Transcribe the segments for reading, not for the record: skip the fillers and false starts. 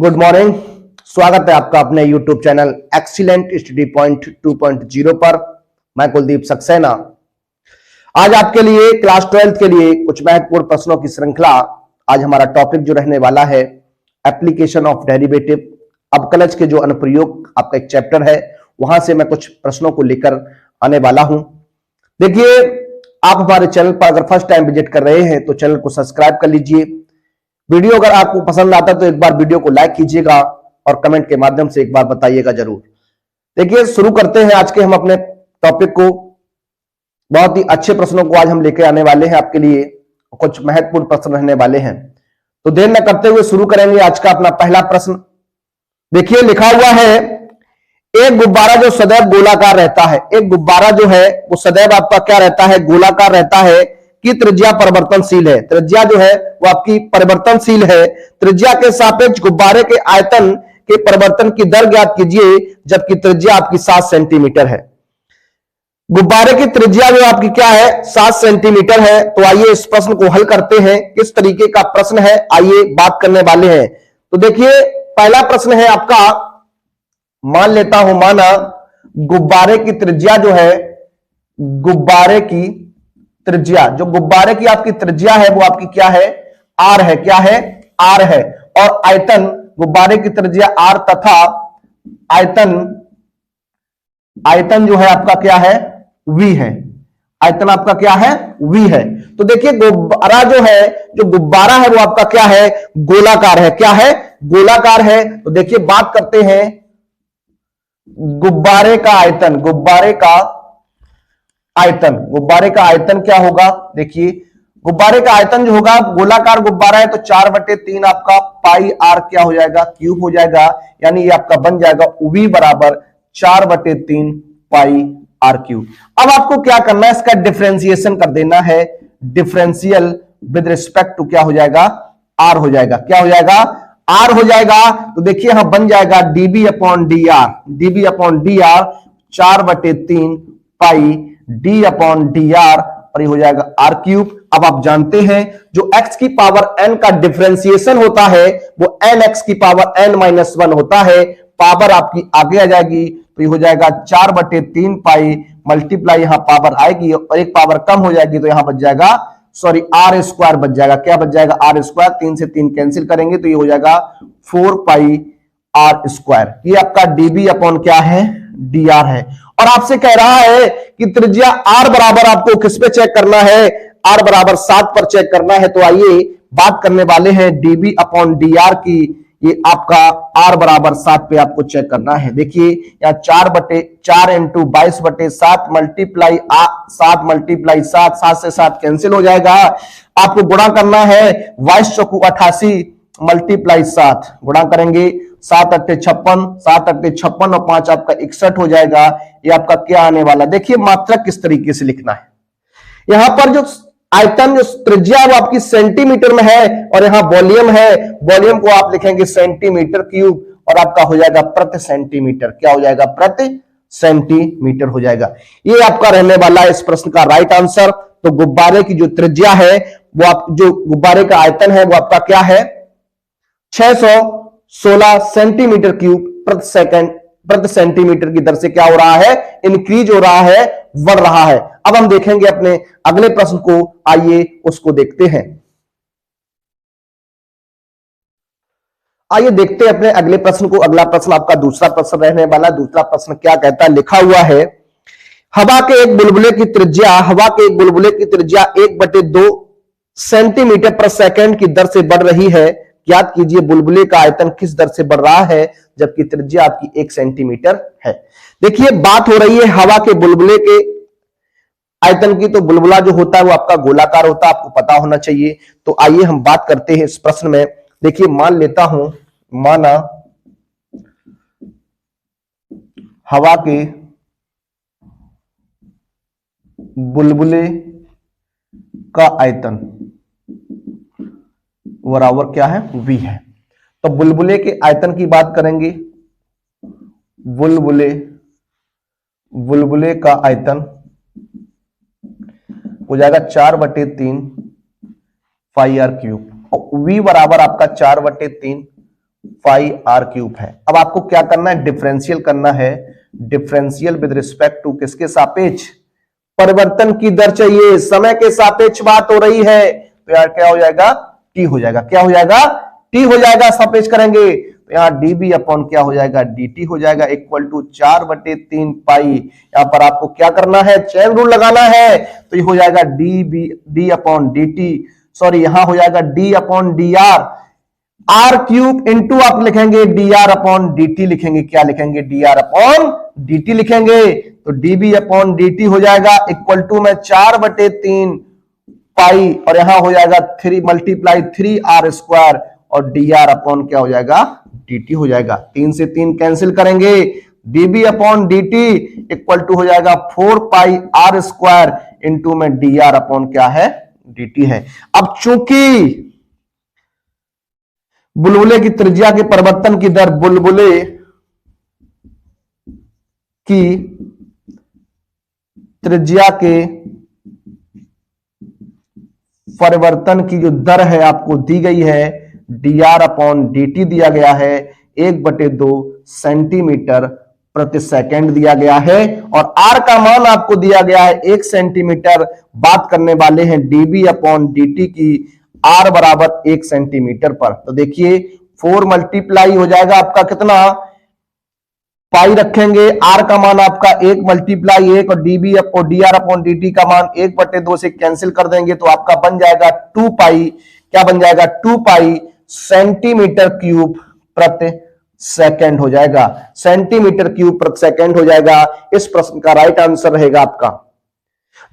Good morning. स्वागत है आपका अपने YouTube channel excellent study point 2.0 पर। मैं कुलदीप सक्सेना आज आपके लिए क्लास 12 के लिए कुछ महत्वपूर्ण प्रश्नों की श्रृंखला। आज हमारा टॉपिक जो रहने वाला है एप्लीकेशन ऑफ डेरिवेटिव, अवकलज के जो अनुप्रयोग आपका एक चैप्टर है, वहां से मैं कुछ प्रश्नों को लेकर आने वाला हूं। देखिए, आप हमारे चैनल पर अगर फर्स्ट टाइम विजिट कर रहे हैं तो चैनल को सब्सक्राइब कर लीजिए। वीडियो अगर आपको पसंद आता तो एक बार वीडियो को लाइक कीजिएगा और कमेंट के माध्यम से एक बार बताइएगा जरूर। देखिए, शुरू करते हैं आज के हम अपने टॉपिक को। बहुत ही अच्छे प्रश्नों को आज हम लेकर आने वाले हैं आपके लिए, कुछ महत्वपूर्ण प्रश्न रहने वाले हैं। तो देर न करते हुए शुरू करेंगे आज का अपना पहला प्रश्न। देखिए, लिखा हुआ है एक गुब्बारा जो सदैव गोलाकार रहता है। एक गुब्बारा जो है वो सदैव आपका क्या रहता है? गोलाकार रहता है कि त्रिज्या परिवर्तनशील है। त्रिज्या जो है वो आपकी परिवर्तनशील है। त्रिज्या के सापेक्ष गुब्बारे के आयतन के परिवर्तन की दर ज्ञात कीजिए, जबकि त्रिज्या आपकी 7 सेंटीमीटर है। गुब्बारे की त्रिज्या जो आपकी क्या है? 7 सेंटीमीटर है। तो आइए इस प्रश्न को हल करते हैं। किस तरीके का प्रश्न है आइए बात करने वाले हैं। तो देखिए, पहला प्रश्न है आपका, मान लेता हूं माना गुब्बारे की त्रिज्या जो है, गुब्बारे की त्रिज्या, जो गुब्बारे की आपकी त्रिज्या है वो आपकी क्या है? आर है। क्या है? आर है। और आयतन, गुब्बारे की त्रिज्या आर तथा आयतन जो है आपका क्या है? वी है। आयतन आपका क्या है? वी है। तो देखिए, गुब्बारा जो है, जो गुब्बारा है वो आपका क्या है? गोलाकार है। क्या है? गोलाकार है। तो देखिए, बात करते हैं गुब्बारे का आयतन। गुब्बारे का आयतन क्या होगा? देखिए, गुब्बारे का आयतन जो होगा, गोलाकार गुब्बारा है तो 4/3 आपका पाई आर क्या हो जाएगा? क्यूब हो जाएगा। यानी ये आपका बन जाएगा V बराबर 4/3 पाई आर क्यूब। अब आपको क्या करना है? इसका डिफरेंशिएशन कर देना है। डिफरेंशियल विद रिस्पेक्ट टू क्या हो जाएगा? आर हो जाएगा। क्या हो जाएगा? आर हो जाएगा। तो देखिए यहां बन जाएगा dB/dr 4/3 पाई d/dr और ये हो जाएगा आर क्यूब। अब आप जानते हैं जो x की पावर n का डिफरेंशिएशन होता है वो nx की पावर n-1 होता है। पावर आपकी आगे आ जाएगी तो ये हो जाएगा 4/3 पाई मल्टीप्लाई, यहां पावर आएगी और एक पावर कम हो जाएगी तो यहां बच जाएगा, सॉरी, आर स्क्वायर बच जाएगा। क्या बच जाएगा? Are square. 3 से 3 कैंसिल करेंगे तो ये हो जाएगा 4 पाई आर स्क्वायर। ये आपका dB अपॉन क्या है? dr है। और आपसे कह रहा है कि त्रिज्या r बराबर आपको किस पे चेक करना है? r बराबर 7 पर चेक करना है। तो आइए बात करने वाले हैं dB अपॉन dr की। ये आपका r बराबर 7 पे आपको चेक करना है। देखिए, यहाँ 4/4 इंटू 22/7 मल्टीप्लाई 7 से 7 कैंसिल हो जाएगा। आपको गुणा करना है 22 चौकू 88 मल्टीप्लाई 7, गुणा करेंगे 7×8 56, 7×8 और 5 आपका 61 हो जाएगा। ये आपका क्या आने वाला? देखिए मात्रक किस तरीके से लिखना है। यहां पर जो आयतन, जो त्रिज्या वो आपकी सेंटीमीटर में है और यहां वॉल्यूम है। वॉल्यूम को आप लिखेंगे सेंटीमीटर क्यूब और आपका हो जाएगा प्रति सेंटीमीटर। क्या हो जाएगा? प्रति सेंटीमीटर हो जाएगा। ये आपका रहने वाला है इस प्रश्न का राइट आंसर। तो गुब्बारे की जो त्रिज्या है वो आप, जो गुब्बारे का आयतन है वो आपका क्या है? 616 सेंटीमीटर क्यूब प्रति सेंटीमीटर की दर से क्या हो रहा है? इंक्रीज हो रहा है, बढ़ रहा है। अब हम देखेंगे अपने अगले प्रश्न को, आइए उसको देखते हैं। आइए देखते हैं अपने अगले प्रश्न को। अगला प्रश्न आपका दूसरा प्रश्न रहने वाला। दूसरा प्रश्न क्या कहता है? लिखा हुआ है हवा के एक बुलबुले की त्रिज्या 1/2 सेंटीमीटर पर सेकंड की दर से बढ़ रही है। ज्ञात कीजिए बुलबुले का आयतन किस दर से बढ़ रहा है जबकि त्रिज्या आपकी 1 सेंटीमीटर है। देखिए, बात हो रही है हवा के बुलबुले के आयतन की। तो बुलबुला जो होता है वो आपका गोलाकार होता है, आपको पता होना चाहिए। तो आइए हम बात करते हैं इस प्रश्न में। देखिए, मान लेता हूं, माना हवा के बुलबुले का आयतन बराबर क्या है? v है। तो बुलबुले के आयतन की बात करेंगे। बुलबुले का आयतन हो जाएगा 4/3 पाई आर क्यूब और v बराबर आपका 4/3 पाई आर क्यूब है। अब आपको क्या करना है, डिफरेंशियल करना है। डिफरेंशियल विद रिस्पेक्ट टू किसके सापेक्ष, परिवर्तन की दर चाहिए, समय के सापेक्ष बात हो रही है, तो यार क्या हो जाएगा, टी हो जाएगा। क्या हो जाएगा, टी हो जाएगा। सापेक्ष करेंगे तो यहाँ डीबी अपॉन क्या हो जाएगा, dt हो जाएगा, इक्वल टू 4/3 पाई। यहां पर आपको क्या करना है, चेन रूल लगाना है, तो ये हो जाएगा डी अपॉन dt, सॉरी यहां हो जाएगा d upon D R cube into आप लिखेंगे D R upon D T लिखेंगे। क्या लिखेंगे, D R upon D T लिखेंगे। तो डीबी अपॉन डी टी हो जाएगा इक्वल टू में 4/3 पाई, और यहां हो जाएगा 3 मल्टीप्लाई 3r² और डी आर अपॉन क्या हो जाएगा, डी टी हो जाएगा। 3 से 3 कैंसिल करेंगे, DB upon D T equal to हो जाएगा 4 पाई r² इंटू में डी आर अपॉन क्या है, डी टी है। अब चूंकि बुलबुले की त्रिज्या के परिवर्तन की दर, बुलबुले की त्रिज्या के परिवर्तन की जो दर है आपको दी गई है, D R upon D T दिया गया है 1/2 सेंटीमीटर प्रति सेकंड दिया गया है, और आर का मान आपको दिया गया है 1 सेंटीमीटर। बात करने वाले हैं डीबी अपॉन डी की, आर बराबर 1 सेंटीमीटर पर। तो देखिए 4 मल्टीप्लाई हो जाएगा आपका कितना, पाई रखेंगे, आर का मान आपका 1 मल्टीप्लाई 1 और dB upon D R upon D T का मान 1/2 से कैंसिल कर देंगे, तो आपका बन जाएगा 2 पाई, क्या बन जाएगा, 2 पाई सेंटीमीटर क्यूब प्रति सेकंड हो जाएगा। सेंटीमीटर क्यूब प्रति सेकंड हो जाएगा। इस प्रश्न का राइट आंसर रहेगा आपका,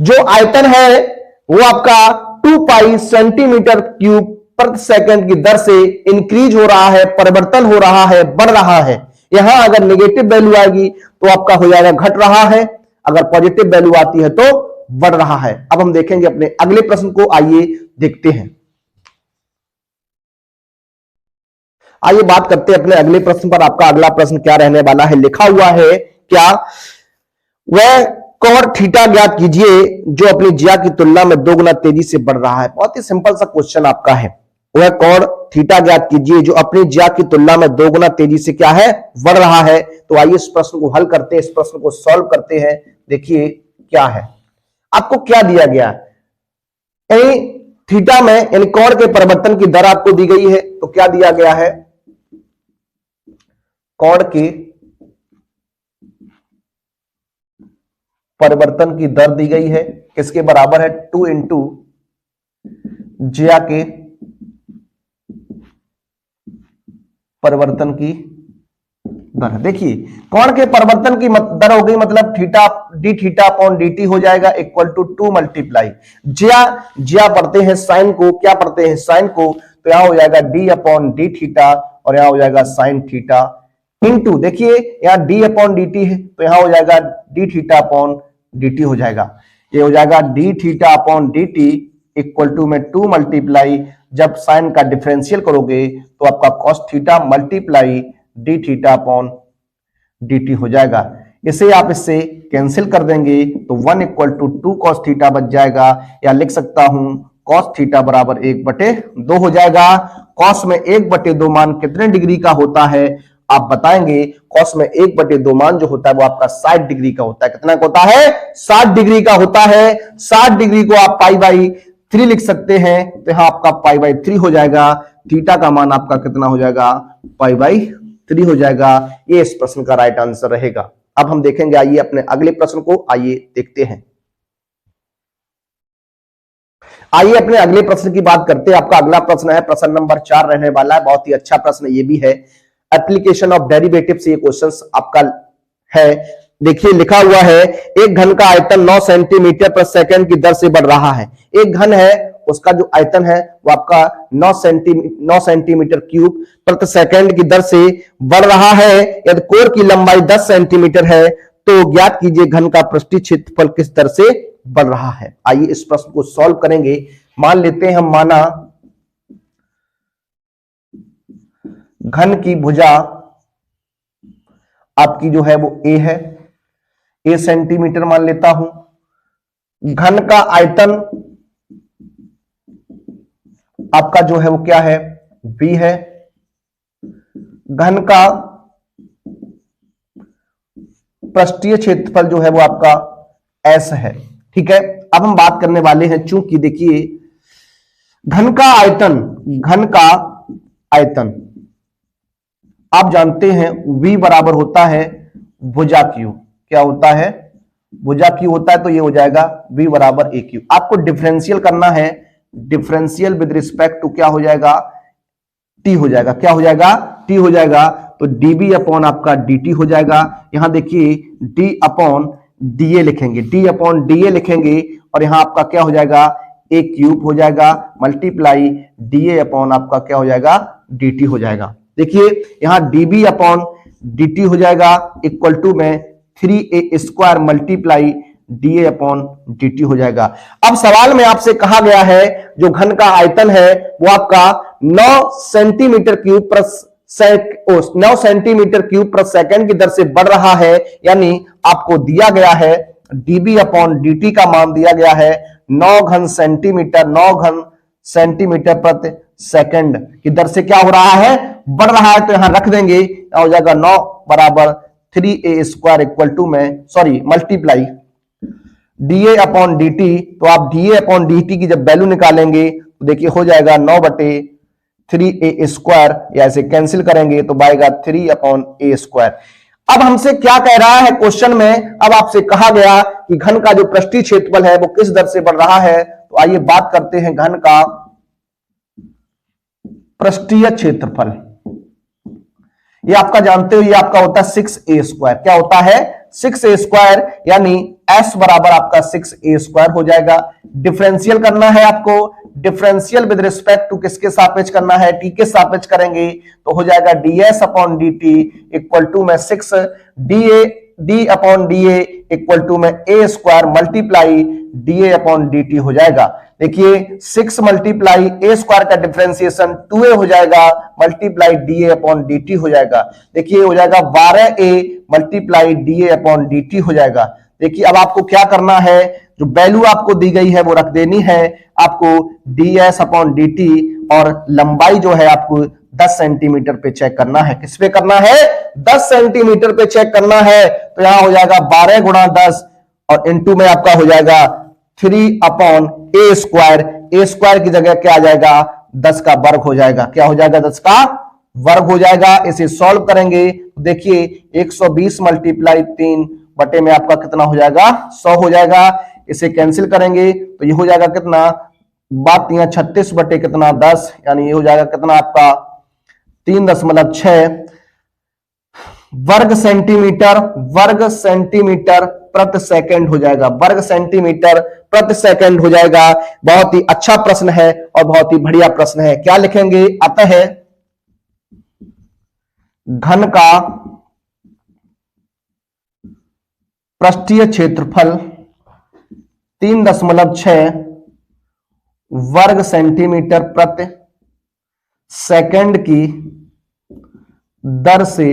जो आयतन है वो आपका 2 पाई सेंटीमीटर क्यूब प्रति सेकंड की दर से इंक्रीज हो रहा है, परिवर्तन हो रहा है, बढ़ रहा है। यहां अगर नेगेटिव वैल्यू आएगी तो आपका हो जाएगा घट रहा है, अगर पॉजिटिव वैल्यू आती है तो बढ़ रहा है। अब हम देखेंगे अपने अगले प्रश्न को, आइए देखते हैं। आइए बात करते हैं अपने अगले प्रश्न पर। आपका अगला प्रश्न क्या रहने वाला है, लिखा हुआ है क्या, वह कोण थीटा ज्ञात कीजिए जो अपनी ज्या की तुलना में 2 गुना तेजी से बढ़ रहा है। बहुत ही सिंपल सा क्वेश्चन आपका है, वह कोण थीटा ज्ञात कीजिए जो अपनी ज्या की तुलना में 2 गुना तेजी से क्या है, बढ़ रहा है। तो आइए इस प्रश्न को हल करते हैं, इस प्रश्न को सॉल्व करते हैं। देखिए क्या है, आपको क्या दिया गया है, थीटा में यानी कोण के परिवर्तन की दर आपको दी गई है। तो क्या दिया गया है, कोण की परिवर्तन की दर दी गई है, किसके बराबर है, 2 इंटू ज्या के परिवर्तन की दर। देखिए कोण के परिवर्तन की दर हो गई, मतलब theta D theta upon D t हो जाएगा इक्वल टू 2 मल्टीप्लाई ज्या पढ़ते हैं साइन को, क्या पढ़ते हैं, साइन को, तो यहां हो जाएगा डी अपॉन डी थीटा और यहां हो जाएगा साइन थीटा इंटू, देखिए यहां डी अपॉन डी टी है तो यहां हो जाएगा d theta upon D t हो जाएगा। ये हो जाएगा d theta upon D T equal to में 2 मल्टीप्लाई, जब साइन का डिफरेंशियल करोगे तो आपका cos theta multiply D theta upon D t हो जाएगा। इसे आप इससे कैंसिल कर देंगे तो 1 इक्वल टू 2 कॉस थीटा बच जाएगा, या लिख सकता हूं कॉस थीटा बराबर 1/2 हो जाएगा। कॉस में 1/2 मान कितने डिग्री का होता है आप बताएंगे। कॉस में 1/2 मान जो होता है वो आपका 60 डिग्री का होता है। कितना का होता है, 60 डिग्री का होता है। 60 डिग्री को आप π/3 लिख सकते हैं, तो यहां आपका π/3 हो जाएगा। थीटा का मान आपका कितना हो जाएगा, π/3 हो जाएगा। ये इस प्रश्न का राइट आंसर रहेगा। अब हम देखेंगे, आइए अपने अगले प्रश्न को आइए देखते हैं। आइए अपने अगले प्रश्न की बात करते हैं। आपका अगला प्रश्न है प्रश्न नंबर 4 रहने वाला है। बहुत ही अच्छा प्रश्न ये भी है, एप्लीकेशन ऑफ डेरिवेटिव से ये क्वेश्चन आपका है। देखिए लिखा हुआ है, एक घन का आयतन 9 सेंटीमीटर पर सेकंड की दर से बढ़ रहा है। एक घन है, उसका जो आयतन है वो आपका 9 सेंटीमीटर क्यूब प्रति सेकंड की दर से बढ़ रहा है। यदि कोर की लंबाई 10 सेंटीमीटर है तो ज्ञात कीजिए घन का पृष्ठीय क्षेत्रफल किस दर से बढ़ रहा है। आइए इस प्रश्न को सॉल्व करेंगे। मान लेते हैं हम, माना घन की भुजा आपकी जो है वो a है, a सेंटीमीटर मान लेता हूं। घन का आयतन आपका जो है वो क्या है, b है। घन का पृष्ठीय क्षेत्रफल जो है वो आपका S है। ठीक है, अब हम बात करने वाले हैं, चूंकि देखिए घन का आयतन आप जानते हैं V बराबर होता है भुजा Q। क्या होता है? भुजा Q होता है, तो ये हो जाएगा V बराबर AQ। आपको डिफरेंशियल करना है, डिफरेंशियल विद रिस्पेक्ट टू क्या हो जाएगा? T हो जाएगा। क्या हो जाएगा? T हो जाएगा। तो dB अपॉन आपका dt हो जाएगा। यहां देखिए d अपॉन da लिखेंगे, d अपॉन da लिखेंगे, और यहां आपका क्या हो जाएगा? a क्यूब हो जाएगा मल्टीप्लाई da अपॉन आपका क्या हो जाएगा? dt हो जाएगा। देखिए यहां dB अपॉन dt हो जाएगा इक्वल टू में 3a square multiply da upon dt हो जाएगा। अब सवाल में आपसे कहा गया है जो घन का आयतन है वो आपका 9 सेंटीमीटर क्यूब पर 9 सेंटीमीटर क्यूब पर सेकंड की दर से बढ़ रहा है, यानी आपको दिया गया है dB अपॉन dt का मान दिया गया है 9 घन सेंटीमीटर प्रति सेकंड की दर से क्या हो रहा है? बढ़ रहा है। तो यहां रख देंगे, हो जाएगा 9 बराबर 3a स्क्वायर इक्वल टू में मल्टीप्लाई da अपॉन dt। तो आप da अपॉन dt की जब वैल्यू निकालेंगे तो देखिए हो जाएगा 9 बटे 3a स्क्वायर, या ऐसे कैंसिल करेंगे तो आएगा 3 अपॉन a स्क्वायर। अब हमसे क्या कह रहा है क्वेश्चन में? अब आपसे कहा गया कि घन का जो पृष्ठीय क्षेत्रफल है वो किस दर से बढ़ रहा है। तो आइए बात करते हैं घन का पृष्ठीय क्षेत्रफल। ये आपका जानते हो, ये आपका होता है 6a स्क्वायर। क्या होता है? 6a स्क्वायर, यानी s बराबर आपका 6a स्क्वायर हो जाएगा। डिफरेंशियल करना है आपको, डिफरेंशियल विद रिस्पेक्ट टू किसके सापेक्ष करना है? t के सापेक्ष करेंगे तो हो जाएगा ds upon dt equal to में 6 d upon da equal to में a square multiply da upon dt हो जाएगा। देखिए 6 मल्टीप्लाई a स्क्वायर का डिफरेंशिएशन 2a हो जाएगा मल्टीप्लाई da अपॉन dt हो जाएगा। देखिए हो जाएगा 12a multiply da upon dt हो जाएगा। देखिए अब आपको क्या करना है, जो वैल्यू आपको दी गई है वो रख देनी है आपको ds अपॉन dt, और लंबाई जो है आपको 10 सेंटीमीटर पे चेक करना है। किस पे करना है? 10 सेंटीमीटर पे चेक करना है। तो यहां हो जाएगा 12 गुणा 10 और इंटू में आपका हो जाएगा 3 अपॉन a स्क्वायर की जगह क्या आ जाएगा? 10 का वर्ग हो जाएगा। क्या हो जाएगा? 10 का वर्ग हो जाएगा। इसे सॉल्व करेंगे तो देखिए 120 मल्टीप्लाई 3 बटे में आपका कितना हो जाएगा? 100 हो जाएगा। इसे कैंसिल करेंगे तो ये हो जाएगा कितना? बात यहाँ 36 बटे कितना? 10, यानी ये हो जाएगा कितना आपका? 3.6 वर्ग सेंटीमीटर प्रति सेकंड हो जाएगा। वर्ग सेंटीमीटर प्रति सेकंड हो जाएगा। बहुत ही अच्छा प्रश्न है और बहुत ही बढ़िया प्रश्न है। क्या लिखेंगे? अतः घन का पृष्ठीय क्षेत्रफल 3.6 वर्ग सेंटीमीटर प्रति सेकंड की दर से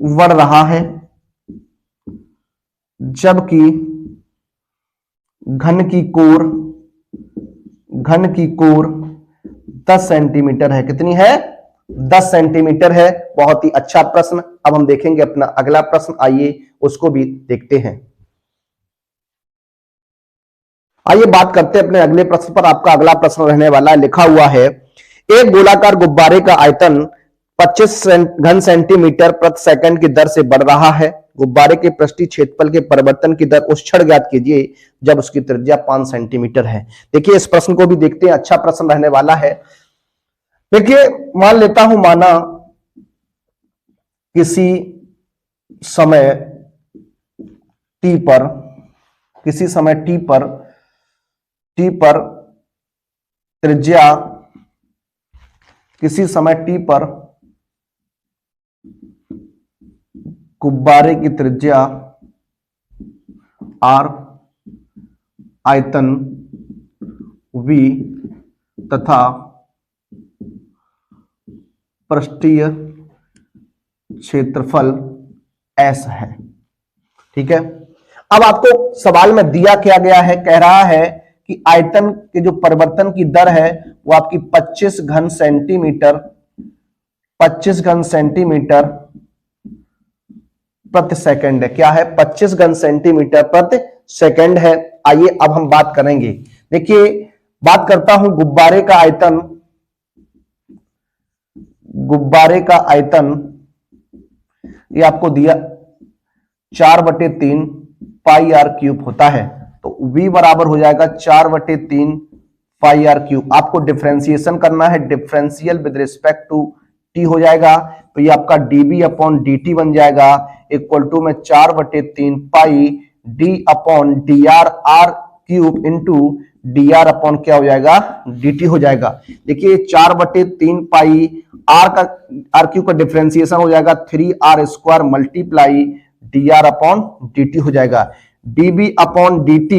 बढ़ रहा है, जबकि घन की कोर 10 सेंटीमीटर है। कितनी है? 10 सेंटीमीटर है। बहुत ही अच्छा प्रश्न। अब हम देखेंगे अपना अगला प्रश्न, आइए उसको भी देखते हैं। आइए बात करते हैं अपने अगले प्रश्न पर। आपका अगला प्रश्न रहने वाला है, लिखा हुआ है एक गोलाकार गुब्बारे का आयतन 25 घन सेंटीमीटर प्रति सेकंड की दर से बढ़ रहा है। गुब्बारे के पृष्ठीय क्षेत्रफल के परिवर्तन की दर उस क्षण ज्ञात कीजिए जब उसकी त्रिज्या 5 सेंटीमीटर है। देखिए इस प्रश्न को भी देखते हैं, अच्छा प्रश्न रहने वाला है। देखिए मान लेता हूं, माना किसी समय t पर त्रिज्या गुब्बारे की त्रिज्या r, आयतन v तथा पृष्ठीय क्षेत्रफल s है। ठीक है, अब आपको सवाल में दिया क्या गया है, कह रहा है कि आयतन के जो परिवर्तन की दर है वो आपकी 25 घन सेंटीमीटर 25 घन सेंटीमीटर प्रति सेकंड है। क्या है? 25 घन सेंटीमीटर प्रति सेकंड है। आइए अब हम बात करेंगे। देखिए, बात करता हूं गुब्बारे का आयतन। गुब्बारे का आयतन ये आपको दिया 4/3 पाई आर क्यूब होता है। तो V बराबर हो जाएगा 4/3 पाई आर क्यूब। आपको डिफरेंशिएशन करना है, differential with respect to t हो जाएगा। तो ये आपका dB अपॉन dt बन जाएगा इक्वल टू में 4/3 पाई d upon dr r cube into dr upon क्या हो जाएगा? dt हो जाएगा। देखिए 4/3 पाई r क्यूब का डिफरेंशिएशन हो जाएगा 3r² multiply dr upon dt हो जाएगा। dB अपॉन dt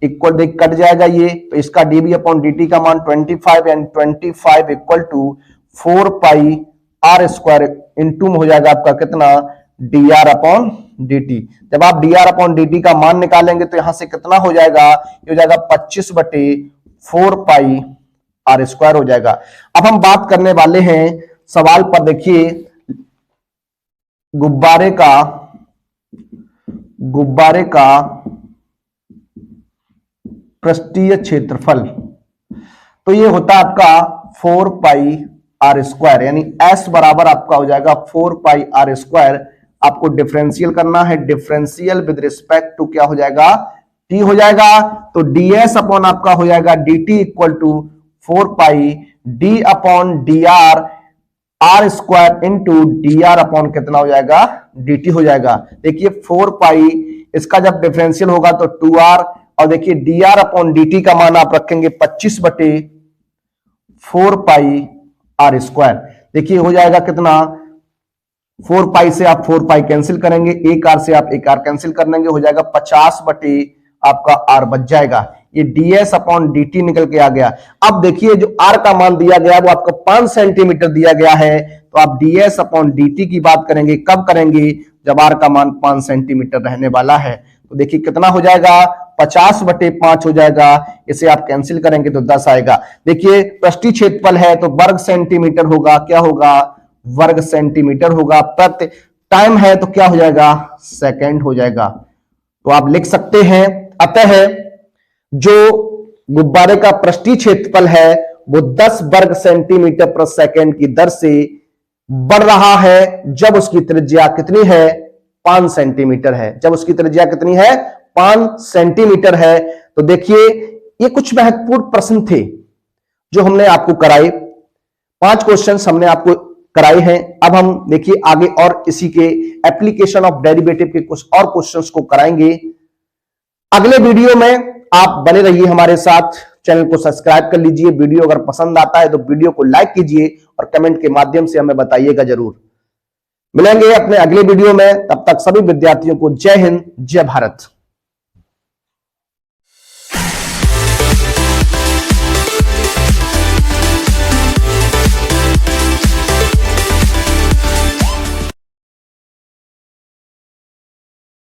इक्वल देख कट जाएगा ये, तो इसका dB अपॉन dt का मान 25 and 25 equal to 4 pi r² into हो जाएगा आपका कितना? dr upon dt। जब आप dr अपॉन dt का मान निकालेंगे तो यहां से कितना हो जाएगा? ये हो जाएगा 25/4 पाई r² हो जाएगा। अब हम बात करने वाले हैं सवाल पर। देखिए, गुब्बारे का पृष्ठीय क्षेत्रफल, तो ये होता है आपका 4 पाई r², यानी s बराबर आपका हो जाएगा 4 पाई r²। आपको डिफरेंशियल करना है, डिफरेंशियल विद रिस्पेक्ट टू क्या हो जाएगा? t हो जाएगा। तो ds अपॉन आपका हो जाएगा dt equal to 4 pi d upon dr r² into dr upon कितना हो जाएगा? dt हो जाएगा। देखिए 4 पाई, इसका जब डिफरेंशियल होगा तो 2r, और देखिए dr अपॉन dt का मान आप रखेंगे 25/4 पाई r²। देखिए हो जाएगा कितना? 4 पाई से आप 4 पाई कैंसिल करेंगे, एक r से आप एक r कैंसिल कर लेंगे, हो जाएगा 50/ आपका r बच जाएगा। ये ds अपॉन dt निकल के आ गया। अब देखिए जो r का मान दिया गया वो आपको 5 सेंटीमीटर दिया गया है, तो आप ds अपॉन dt की बात करेंगे, कब करेंगे? जब r का मान 5 सेंटीमीटर रहने वाला है। तो देखिए कितना हो जाएगा? 50/5 हो जाएगा। इसे आप कैंसिल करेंगे तो 10 आएगा। देखिए पृष्ठीय क्षेत्रफल है तो वर्ग सेंटीमीटर होगा, क्या होगा? वर्ग सेंटीमीटर होगा। प्रति टाइम है तो क्या हो जाएगा? सेकंड हो जाएगा। तो आप लिख सकते हैं, अतः जो गुब्बारे का पृष्ठीय क्षेत्रफल है वो 10 वर्ग सेंटीमीटर प्रति सेकंड की दर से बढ़ रहा है जब उसकी त्रिज्या कितनी है? 5 सेंटीमीटर है। जब उसकी त्रिज्या कितनी है? 5 सेंटीमीटर है। तो देखिए ये कुछ महत्वपूर्ण प्रश्न थे जो हमने आपको कराए। 5 क्वेश्चंस हमने आपको कराए हैं। अब हम देखिए आगे और इसी के एप्लीकेशन ऑफ डेरिवेटिव के कुछ और क्वेश्चंस को कराएंगे अगले वीडियो में। आप बने रहिए हमारे साथ, चैनल को सब्सक्राइब कर लीजिए। वीडियो अगर पसंद आता है तो वीडियो को लाइक कीजिए और कमेंट के माध्यम से हमें बताइएगा जरूर। मिलेंगे अपने अगले वीडियो में, तब तक सभी विद्यार्थियों को जय हिंद, जय भारत।